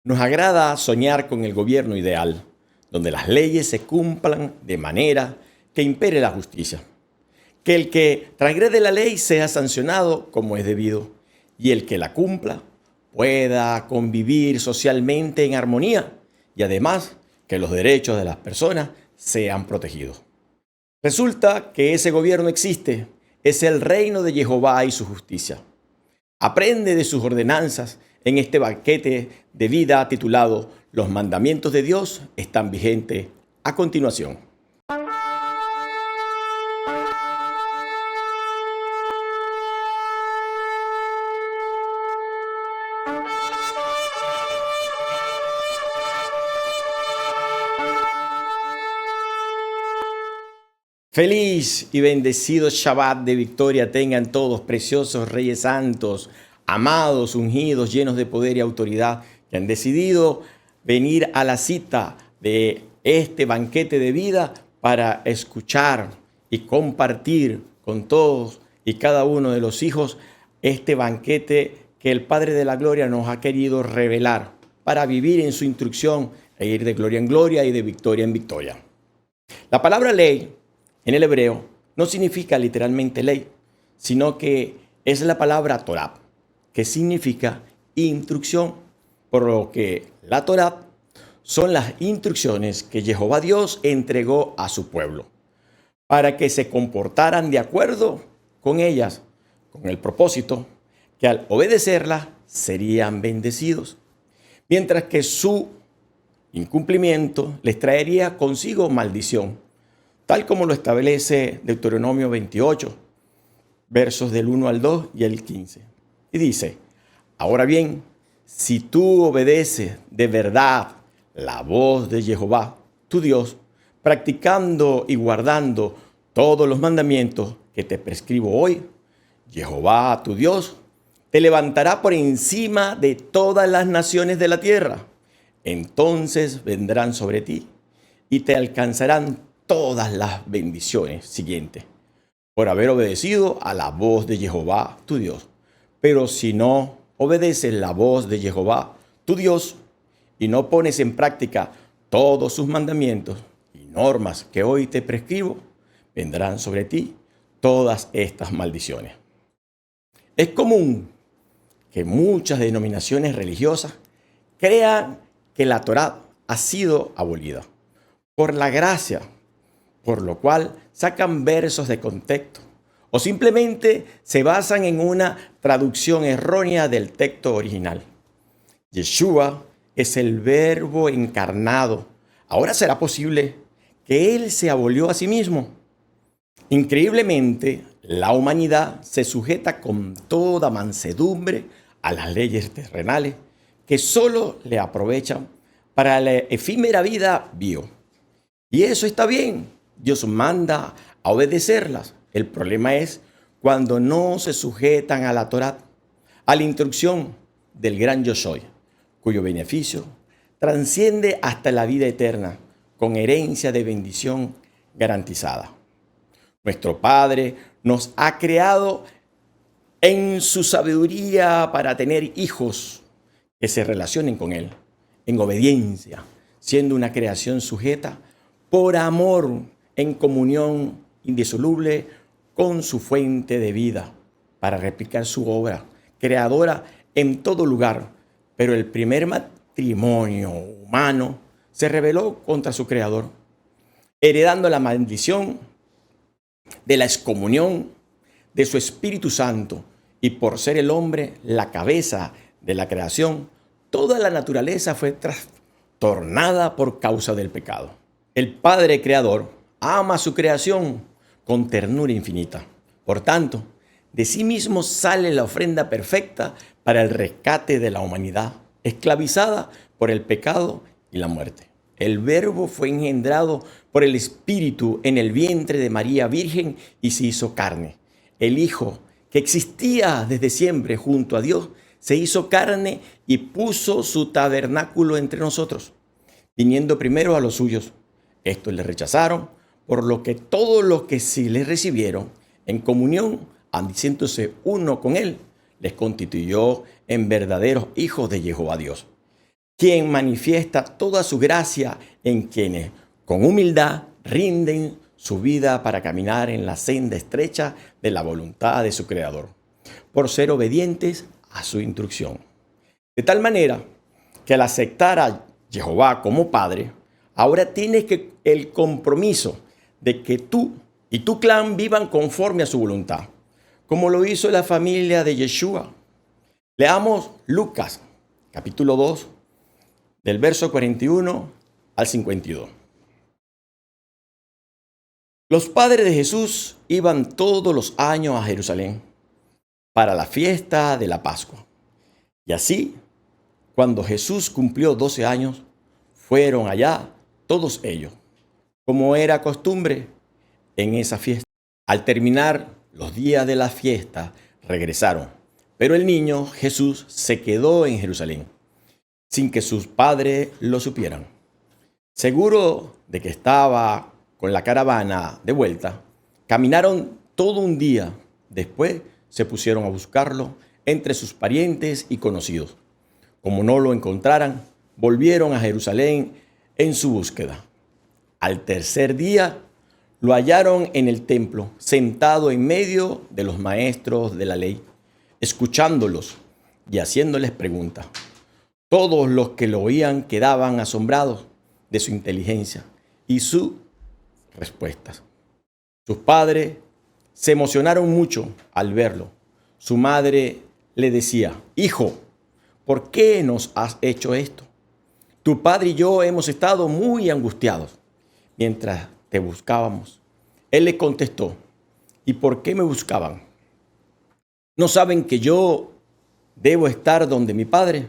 Nos agrada soñar con el gobierno ideal, donde las leyes se cumplan de manera que impere la justicia. Que el que transgrede la ley sea sancionado como es debido y el que la cumpla pueda convivir socialmente en armonía y además que los derechos de las personas sean protegidos. Resulta que ese gobierno existe, es el reino de Jehová y su justicia. Aprende de sus ordenanzas en este banquete de vida titulado Los mandamientos de Dios están vigentes a continuación. Feliz y bendecido Shabbat de victoria tengan todos, preciosos Reyes Santos, amados, ungidos, llenos de poder y autoridad, que han decidido venir a la cita de este banquete de vida para escuchar y compartir con todos y cada uno de los hijos este banquete que el Padre de la Gloria nos ha querido revelar para vivir en su instrucción e ir de gloria en gloria y de victoria en victoria. La palabra ley en el hebreo no significa literalmente ley, sino que es la palabra Torah, que significa instrucción, por lo que la Torah son las instrucciones que Jehová Dios entregó a su pueblo, para que se comportaran de acuerdo con ellas, con el propósito que al obedecerlas serían bendecidos, mientras que su incumplimiento les traería consigo maldición, tal como lo establece Deuteronomio 28, versos del 1 al 2 y el 15. Y dice, ahora bien, si tú obedeces de verdad la voz de Jehová, tu Dios, practicando y guardando todos los mandamientos que te prescribo hoy, Jehová, tu Dios, te levantará por encima de todas las naciones de la tierra. Entonces vendrán sobre ti y te alcanzarán todas las bendiciones siguientes por haber obedecido a la voz de Jehová, tu Dios. Pero si no obedeces la voz de Jehová, tu Dios, y no pones en práctica todos sus mandamientos y normas que hoy te prescribo, vendrán sobre ti todas estas maldiciones. Es común que muchas denominaciones religiosas crean que la Torá ha sido abolida por la gracia, por lo cual sacan versos de contexto o simplemente se basan en una traducción errónea del texto original. Yeshua es el Verbo encarnado. Ahora será posible que Él se abolió a sí mismo. Increíblemente, la humanidad se sujeta con toda mansedumbre a las leyes terrenales que solo le aprovechan para la efímera vida bio. Y eso está bien. Dios manda a obedecerlas. El problema es cuando no se sujetan a la Torá, a la instrucción del gran Yo Soy, cuyo beneficio trasciende hasta la vida eterna, con herencia de bendición garantizada. Nuestro Padre nos ha creado en su sabiduría para tener hijos que se relacionen con Él, en obediencia, siendo una creación sujeta por amor, en comunión indisoluble con su fuente de vida, para replicar su obra creadora en todo lugar. Pero el primer matrimonio humano se rebeló contra su creador, heredando la maldición de la excomunión de su Espíritu Santo, y por ser el hombre la cabeza de la creación, toda la naturaleza fue trastornada por causa del pecado. El Padre Creador ama a su creación con ternura infinita. Por tanto, de sí mismo sale la ofrenda perfecta para el rescate de la humanidad, esclavizada por el pecado y la muerte. El Verbo fue engendrado por el Espíritu en el vientre de María Virgen y se hizo carne. El Hijo, que existía desde siempre junto a Dios, se hizo carne y puso su tabernáculo entre nosotros, viniendo primero a los suyos. Estos le rechazaron, por lo que todos los que sí le recibieron en comunión, haciéndose uno con él, les constituyó en verdaderos hijos de Jehová Dios. quien manifiesta toda su gracia en quienes, con humildad, rinden su vida para caminar en la senda estrecha de la voluntad de su Creador, por ser obedientes a su instrucción. De tal manera que al aceptar a Jehová como Padre, ahora tienes el compromiso de que tú y tu clan vivan conforme a su voluntad, como lo hizo la familia de Yeshua. Leamos Lucas, capítulo 2, del verso 41 al 52. Los padres de Jesús iban todos los años a Jerusalén para la fiesta de la Pascua. Y así, cuando Jesús cumplió 12 años, fueron allá todos ellos, como era costumbre en esa fiesta. Al terminar los días de la fiesta, regresaron, pero el niño Jesús se quedó en Jerusalén, sin que sus padres lo supieran. Seguro de que estaba con la caravana de vuelta, caminaron todo un día. Después se pusieron a buscarlo entre sus parientes y conocidos. Como no lo encontraran, volvieron a Jerusalén en su búsqueda. Al tercer día, lo hallaron en el templo, sentado en medio de los maestros de la ley, escuchándolos y haciéndoles preguntas. Todos los que lo oían quedaban asombrados de su inteligencia y sus respuestas. Sus padres se emocionaron mucho al verlo. Su madre le decía: «Hijo, ¿por qué nos has hecho esto? Tu padre y yo hemos estado muy angustiados mientras te buscábamos». Él le contestó: «¿Y por qué me buscaban? ¿No saben que yo debo estar donde mi padre?».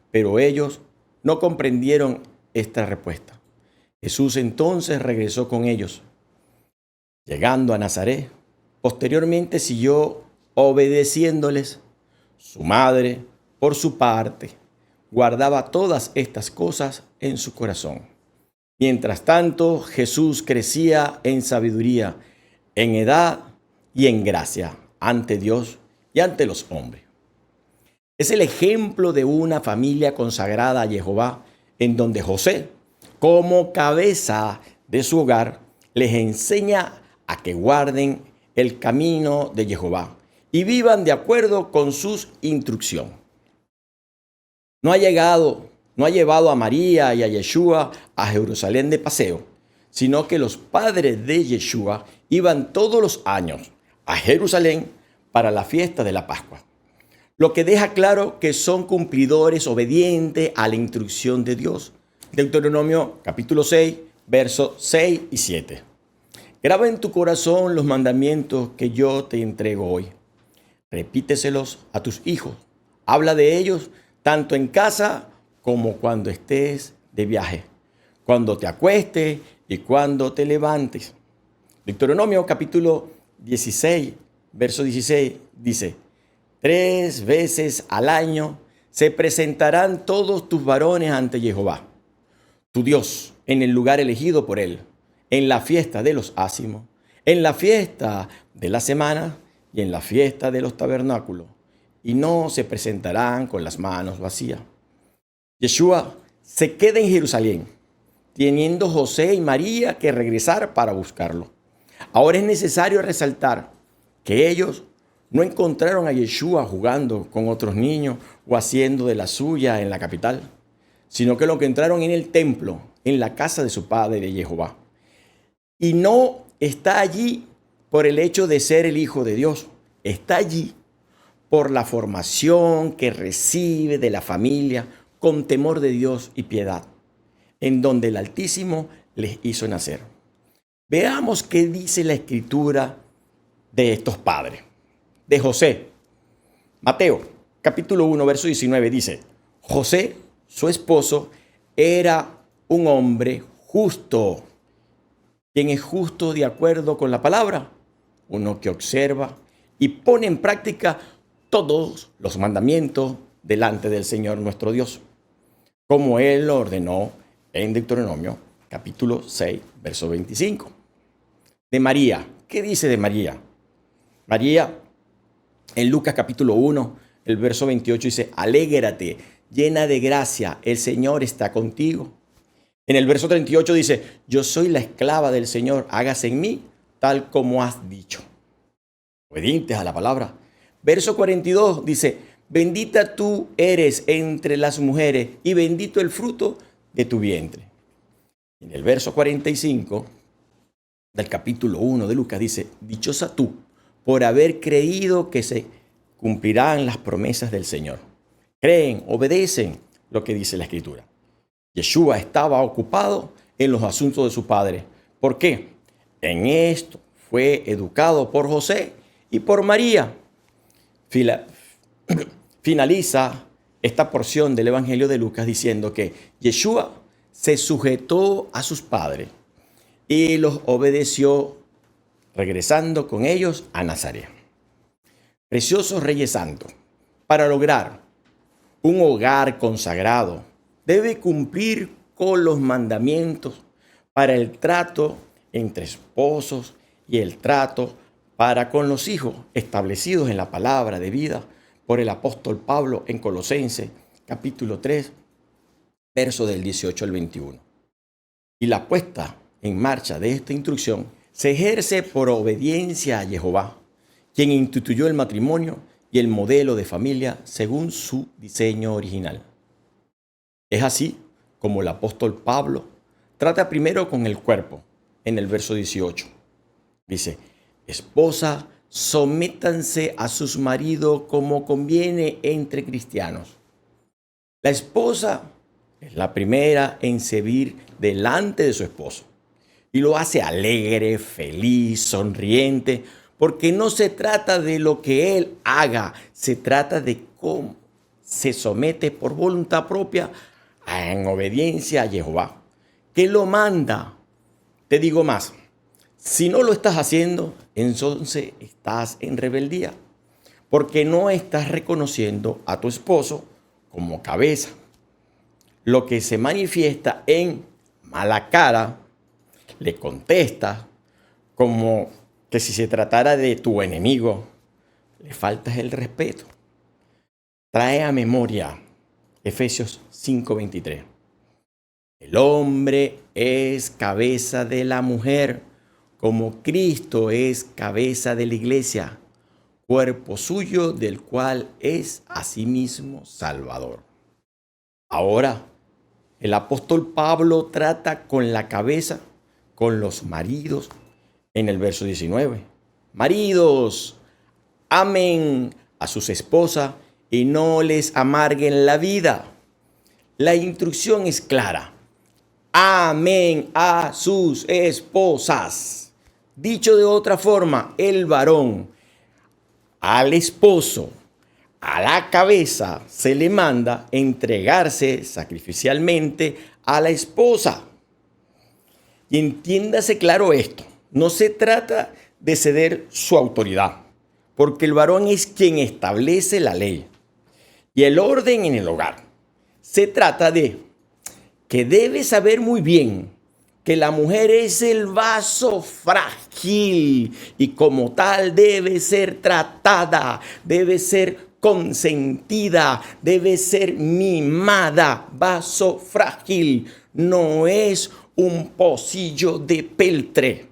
Pero ellos no comprendieron esta respuesta. Jesús entonces regresó con ellos. Llegando a Nazaret, posteriormente siguió obedeciéndoles. Su madre, por su parte, guardaba todas estas cosas en su corazón. Mientras tanto, Jesús crecía en sabiduría, en edad y en gracia ante Dios y ante los hombres. Es el ejemplo de una familia consagrada a Jehová, en donde José, como cabeza de su hogar, les enseña a que guarden el camino de Jehová y vivan de acuerdo con sus instrucciones. No ha llevado a María y a Yeshua a Jerusalén de paseo, sino que los padres de Yeshua iban todos los años a Jerusalén para la fiesta de la Pascua, lo que deja claro que son cumplidores obedientes a la instrucción de Dios. Deuteronomio capítulo 6, versos 6 y 7. Graba en tu corazón los mandamientos que yo te entrego hoy. Repíteselos a tus hijos. Habla de ellos tanto en casa como cuando estés de viaje, cuando te acuestes y cuando te levantes. Deuteronomio capítulo 16, verso 16 dice: 3 veces al año se presentarán todos tus varones ante Jehová, tu Dios, en el lugar elegido por él, en la fiesta de los ácimos, en la fiesta de la semana y en la fiesta de los tabernáculos, y no se presentarán con las manos vacías. Yeshua se queda en Jerusalén, teniendo José y María que regresar para buscarlo. Ahora es necesario resaltar que ellos no encontraron a Yeshua jugando con otros niños o haciendo de la suya en la capital, sino que lo encontraron en el templo, en la casa de su padre de Jehová. Y no está allí por el hecho de ser el Hijo de Dios, está allí por la formación que recibe de la familia con temor de Dios y piedad, en donde el Altísimo les hizo nacer. Veamos qué dice la Escritura de estos padres. De José. Mateo, capítulo 1, verso 19 dice: José, su esposo, era un hombre justo. ¿Quién es justo de acuerdo con la palabra? Uno que observa y pone en práctica todos los mandamientos delante del Señor nuestro Dios, como Él lo ordenó en Deuteronomio, capítulo 6, verso 25. De María, ¿qué dice de María? María, en Lucas capítulo 1, el verso 28 dice: alégrate llena de gracia, el Señor está contigo. En el verso 38 dice, yo soy la esclava del Señor, hágase en mí tal como has dicho. Obedientes a la palabra. Verso 42 dice, bendita tú eres entre las mujeres y bendito el fruto de tu vientre. En el verso 45 del capítulo 1 de Lucas dice, dichosa tú por haber creído que se cumplirán las promesas del Señor. Creen, obedecen lo que dice la Escritura. Yeshua estaba ocupado en los asuntos de su padre. ¿Por qué? En esto fue educado por José y por María. Finaliza esta porción del Evangelio de Lucas diciendo que Yeshua se sujetó a sus padres y los obedeció, regresando con ellos a Nazaret. Preciosos Reyes Santos, para lograr un hogar consagrado, debe cumplir con los mandamientos para el trato entre esposos y el trato para con los hijos establecidos en la palabra de vida por el apóstol Pablo en Colosenses capítulo 3, verso del 18 al 21. Y la puesta en marcha de esta instrucción se ejerce por obediencia a Jehová, quien instituyó el matrimonio y el modelo de familia según su diseño original. Es así como el apóstol Pablo trata primero con el cuerpo, en el verso 18. Dice, esposa, sométanse a sus maridos como conviene entre cristianos. La esposa es la primera en servir delante de su esposo y lo hace alegre, feliz, sonriente, porque no se trata de lo que él haga, se trata de cómo se somete por voluntad propia en obediencia a Jehová, que lo manda. Te digo más, si no lo estás haciendo, entonces estás en rebeldía, porque no estás reconociendo a tu esposo como cabeza, lo que se manifiesta en mala cara, le contestas como que si se tratara de tu enemigo, le faltas el respeto. Trae a memoria Efesios 5:23. El hombre es cabeza de la mujer, como Cristo es cabeza de la iglesia, cuerpo suyo del cual es asimismo Salvador. Ahora, el apóstol Pablo trata con la cabeza, con los maridos, en el verso 19. Maridos, amen a sus esposas y no les amarguen la vida. La instrucción es clara. Amen a sus esposas. Dicho de otra forma, el varón al esposo, a la cabeza, se le manda entregarse sacrificialmente a la esposa. Y entiéndase claro esto, no se trata de ceder su autoridad, porque el varón es quien establece la ley y el orden en el hogar. Se trata de que debe saber muy bien que la mujer es el vaso frágil y como tal debe ser tratada, debe ser consentida, debe ser mimada. Vaso frágil no es un pocillo de peltre.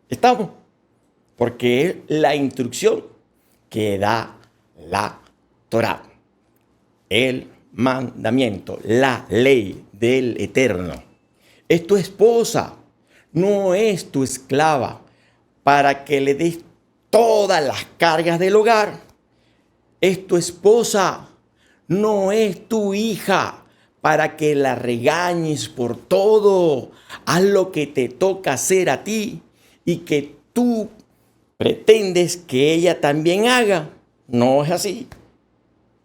¿Estamos? Porque es la instrucción que da la Torá, el mandamiento, la ley del Eterno. Es tu esposa, no es tu esclava, para que le des todas las cargas del hogar. Es tu esposa, no es tu hija, para que la regañes por todo. Haz lo que te toca hacer a ti y que tú pretendes que ella también haga. No es así.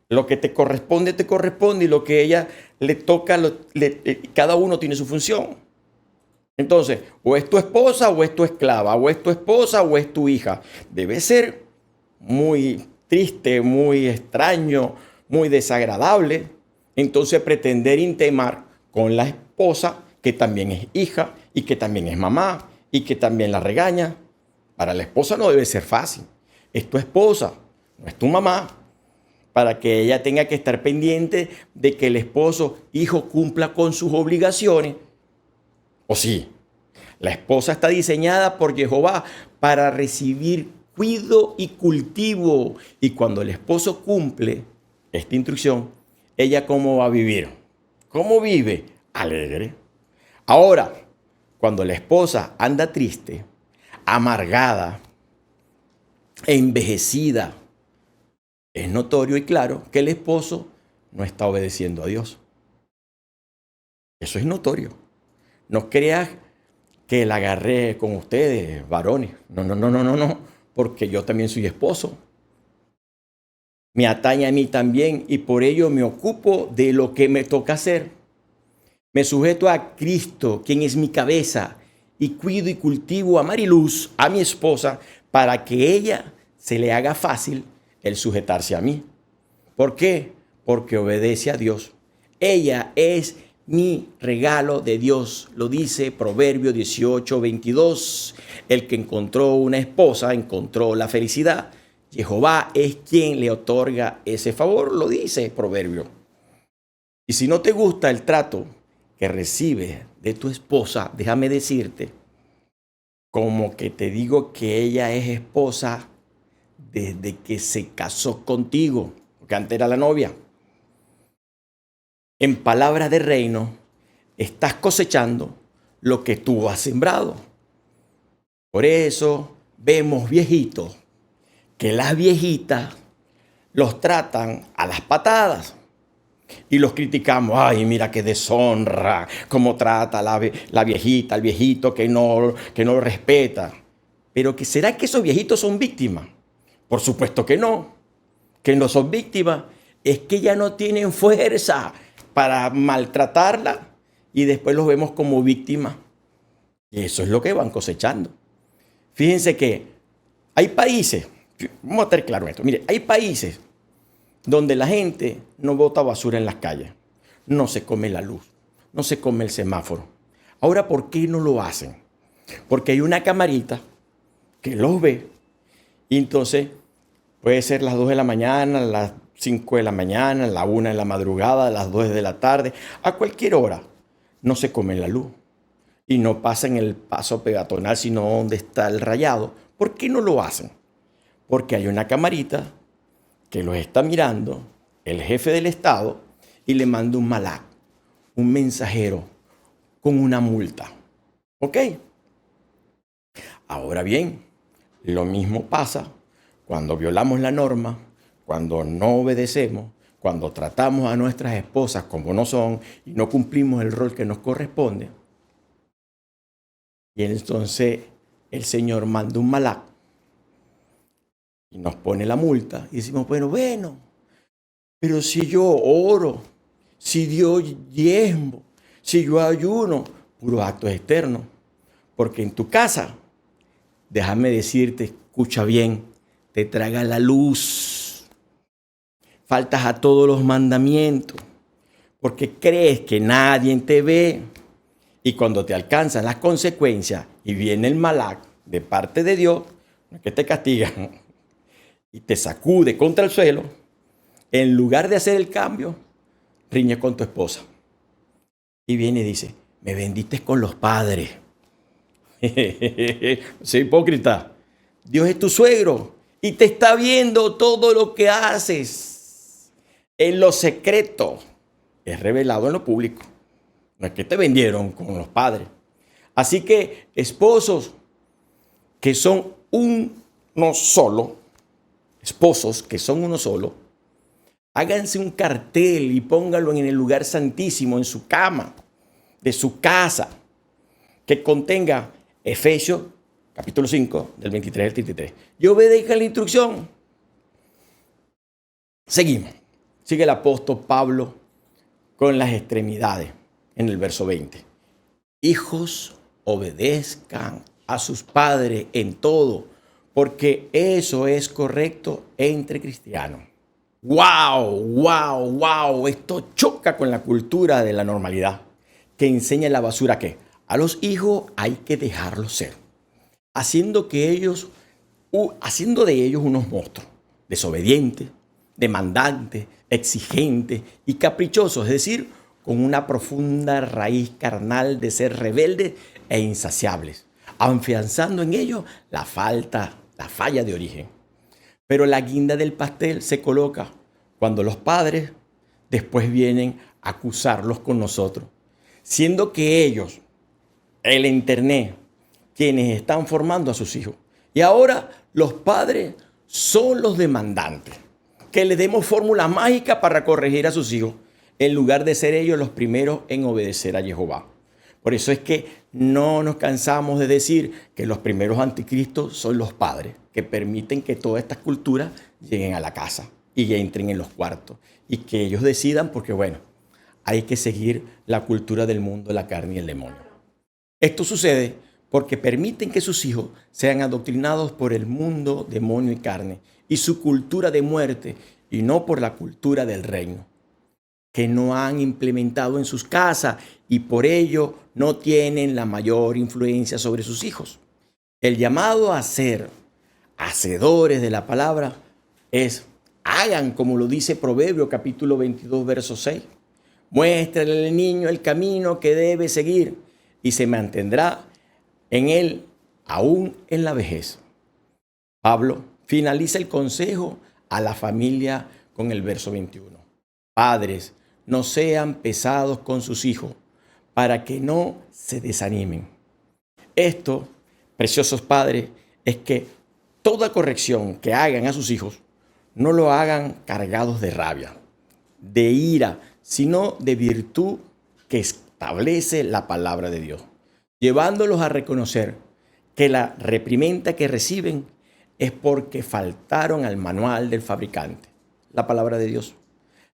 Lo que te corresponde y lo que ella le toca, cada uno tiene su función. Entonces, o es tu esposa o es tu esclava, o es tu esposa o es tu hija. Debe ser muy triste, muy extraño, muy desagradable. Entonces, pretender intimar con la esposa, que también es hija y que también es mamá y que también la regaña. Para la esposa no debe ser fácil. Es tu esposa, no es tu mamá. para que ella tenga que estar pendiente de que el esposo, hijo, cumpla con sus obligaciones. ¿O sí? La esposa está diseñada por Jehová para recibir cuidado y cultivo. Y cuando el esposo cumple esta instrucción, ¿ella cómo va a vivir? ¿Cómo vive? Alegre. Ahora, cuando la esposa anda triste, amargada, envejecida, es notorio y claro que el esposo no está obedeciendo a Dios. Eso es notorio. No creas que la agarré con ustedes, varones. No, porque yo también soy esposo. Me atañe a mí también y por ello me ocupo de lo que me toca hacer. Me sujeto a Cristo, quien es mi cabeza, y cuido y cultivo a Mariluz, a mi esposa, para que ella se le haga fácil el sujetarse a mí. ¿Por qué? Porque obedece a Dios. Ella es mi regalo de Dios, lo dice Proverbio 18:22. El que encontró una esposa encontró la felicidad. Jehová es quien le otorga ese favor, lo dice Proverbio. Y si no te gusta el trato que recibes de tu esposa, déjame decirte, como que te digo que ella es esposa desde que se casó contigo, porque antes era la novia. En palabras de reino, estás cosechando lo que tú has sembrado. Por eso vemos viejitos que las viejitas los tratan a las patadas y los criticamos. Ay, mira qué deshonra, cómo trata la viejita, el viejito que no lo respeta. Pero ¿será que esos viejitos son víctimas? Por supuesto que no son víctimas. Es que ya no tienen fuerza para maltratarla y después los vemos como víctimas. Y eso es lo que van cosechando. Fíjense que hay países, vamos a estar claro en esto, mire, hay países donde la gente no bota basura en las calles, no se come la luz, no se come el semáforo. Ahora, ¿por qué no lo hacen? Porque hay una camarita que los ve y entonces puede ser las 2 de la mañana, las 5 de la mañana, la 1 de la madrugada, las 2 de la tarde, a cualquier hora. No se comen la luz y no pasan el paso peatonal, sino donde está el rayado. ¿Por qué no lo hacen? Porque hay una camarita que los está mirando, el jefe del Estado, y le manda un malak, un mensajero, con una multa. ¿Ok? Ahora bien, lo mismo pasa cuando violamos la norma, cuando no obedecemos, cuando tratamos a nuestras esposas como no son y no cumplimos el rol que nos corresponde. Y entonces el Señor manda un malak y nos pone la multa y decimos, bueno, pero si yo oro, si yo diezmo, si yo ayuno, puros actos externos. Porque en tu casa, déjame decirte, escucha bien, te traga la luz. Faltas a todos los mandamientos porque crees que nadie te ve. Y cuando te alcanzan las consecuencias y viene el malak de parte de Dios, que te castiga y te sacude contra el suelo, en lugar de hacer el cambio, riñes con tu esposa. Y viene y dice, me vendiste con los padres. Soy hipócrita. Dios es tu suegro y te está viendo todo lo que haces. En lo secreto es revelado en lo público. No es que te vendieron con los padres. Así que esposos que son uno solo, esposos que son uno solo, háganse un cartel y pónganlo en el lugar santísimo, en su cama, de su casa, que contenga Efesios, capítulo 5, del 23 al 33. Y obedezcan la instrucción. Seguimos. Sigue el apóstol Pablo con las extremidades en el verso 20. Hijos, obedezcan a sus padres en todo, porque eso es correcto entre cristianos. ¡Wow! Esto choca con la cultura de la normalidad, que enseña la basura que a los hijos hay que dejarlos ser, haciendo de ellos unos monstruos, desobedientes, demandantes, exigentes y caprichosos, es decir, con una profunda raíz carnal de ser rebeldes e insaciables, afianzando en ellos la falla de origen. Pero la guinda del pastel se coloca cuando los padres después vienen a acusarlos con nosotros, siendo que ellos, el Internet, quienes están formando a sus hijos. Y ahora los padres son los demandantes, que les demos fórmulas mágicas para corregir a sus hijos, en lugar de ser ellos los primeros en obedecer a Jehová. Por eso es que no nos cansamos de decir que los primeros anticristos son los padres, que permiten que todas estas culturas lleguen a la casa y entren en los cuartos y que ellos decidan, porque bueno, hay que seguir la cultura del mundo, la carne y el demonio. Esto sucede porque permiten que sus hijos sean adoctrinados por el mundo, demonio y carne, y su cultura de muerte, y no por la cultura del reino, que no han implementado en sus casas y por ello no tienen la mayor influencia sobre sus hijos. El llamado a ser hacedores de la palabra es: hagan como lo dice Proverbios capítulo 22, verso 6. Muéstrale al niño el camino que debe seguir y se mantendrá en él aún en la vejez. Pablo finaliza el consejo a la familia con el verso 21. Padres, no sean pesados con sus hijos, para que no se desanimen. Esto, preciosos padres, es que toda corrección que hagan a sus hijos, no lo hagan cargados de rabia, de ira, sino de virtud que establece la palabra de Dios, llevándolos a reconocer que la reprimenda que reciben es porque faltaron al manual del fabricante, la palabra de Dios.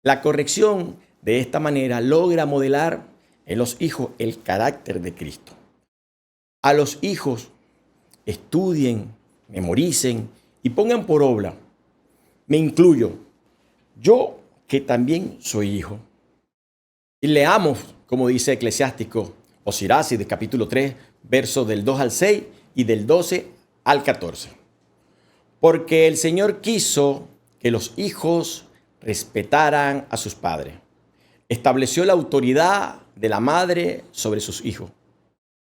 La corrección de esta manera logra modelar en los hijos el carácter de Cristo. A los hijos estudien, memoricen y pongan por obra. Me incluyo, yo que también soy hijo. Y leamos, como dice Eclesiástico o Siracide de capítulo 3, versos del 2 al 6 y del 12 al 14. Porque el Señor quiso que los hijos respetaran a sus padres. Estableció la autoridad de la madre sobre sus hijos.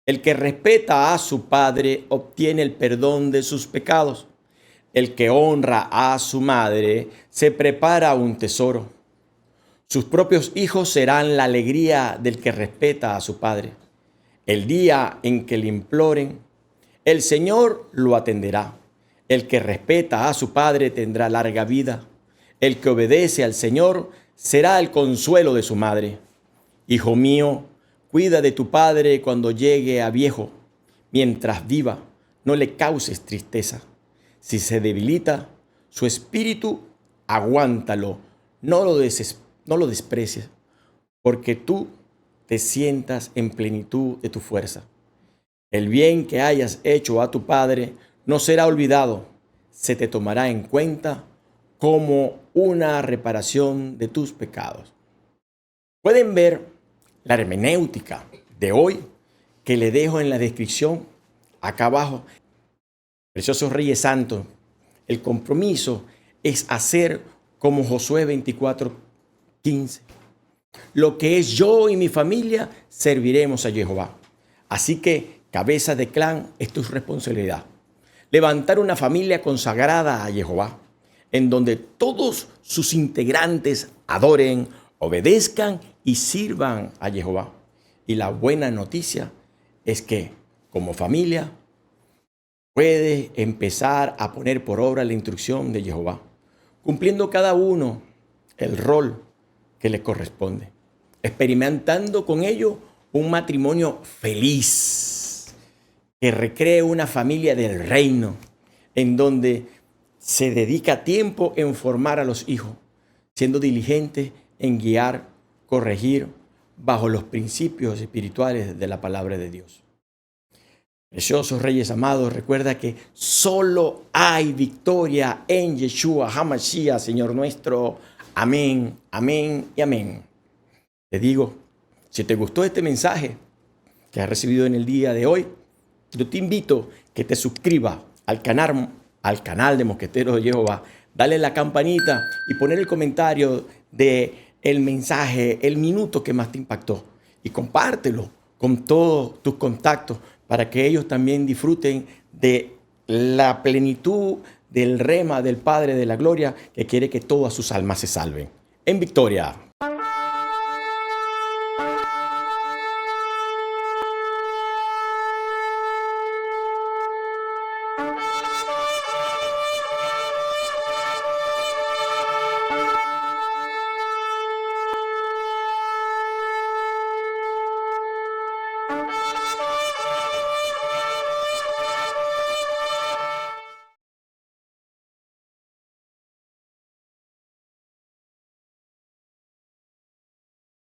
El que respeta a su padre obtiene el perdón de sus pecados. El que honra a su madre se prepara un tesoro. Sus propios hijos serán la alegría del que respeta a su padre. El día en que le imploren, el Señor lo atenderá. El que respeta a su padre tendrá larga vida. El que obedece al Señor será el consuelo de su madre. Hijo mío, cuida de tu padre cuando llegue a viejo. Mientras viva, no le causes tristeza. Si se debilita su espíritu, aguántalo, no lo desprecies, porque tú te sientas en plenitud de tu fuerza. El bien que hayas hecho a tu padre no será olvidado, se te tomará en cuenta como una reparación de tus pecados. Pueden ver la hermenéutica de hoy que le dejo en la descripción acá abajo. Preciosos Reyes Santos, el compromiso es hacer como Josué 24:15. Lo que es yo y mi familia, serviremos a Jehová. Así que, cabeza de clan, es tu responsabilidad. Levantar una familia consagrada a Jehová, en donde todos sus integrantes adoren, obedezcan y sirvan a Jehová. Y la buena noticia es que, como familia, puede empezar a poner por obra la instrucción de Jehová, cumpliendo cada uno el rol que le corresponde, experimentando con ello un matrimonio feliz, que recree una familia del reino, en donde se dedica tiempo en formar a los hijos, siendo diligente en guiar, corregir, bajo los principios espirituales de la palabra de Dios. Preciosos Reyes amados, recuerda que solo hay victoria en Yeshua HaMashiach, Señor nuestro. Amén, amén y amén. Te digo, si te gustó este mensaje que has recibido en el día de hoy, yo te invito a que te suscribas al canal de Mosqueteros de Jehová, darle la campanita y poner el comentario de el mensaje, el minuto que más te impactó. Y compártelo con todos tus contactos para que ellos también disfruten de la plenitud del rema del Padre de la Gloria que quiere que todas sus almas se salven. En victoria.